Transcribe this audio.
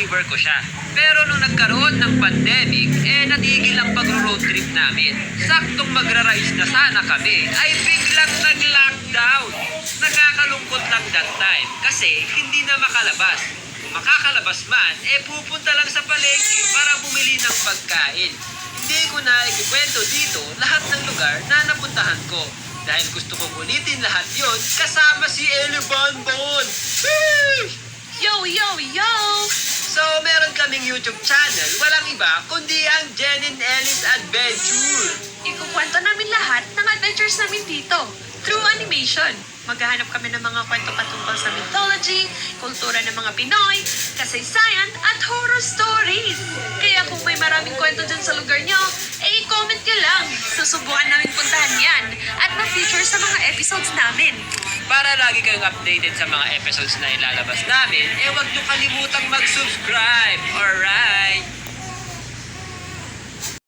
deliver ko siya. Pero nung nagkaroon ng pandemic, natigil ang pag-road trip namin. Saktong magra-rise na sana kami, ay biglang nag-lockdown. Nakakalungkot lang that time kasi hindi na makalabas. Kung makakalabas man, pupunta lang sa palengke para bumili ng pagkain. Hindi ko na ikikwento dito lahat ng lugar na napuntahan ko. Dahil gusto kong ulitin lahat yon kasama si Ellie Bonbon. Yo, yo, yo! So, meron kaming YouTube channel, walang iba kundi ang Jen and Ellie's Adventure. Ikukwento namin lahat ng adventures namin dito through animation. Maghahanap kami ng mga kwento patungkol sa mythology, kultura ng mga Pinoy, kasaysayan at horror stories. Kaya kung may maraming kwento dyan sa lugar nyo, i-comment nyo lang. Susubukan namin puntahan yan at ma-feature sa mga episodes namin. Para lagi kayong updated sa mga episodes na ilalabas namin, huwag nyo kalimutang mag-subscribe.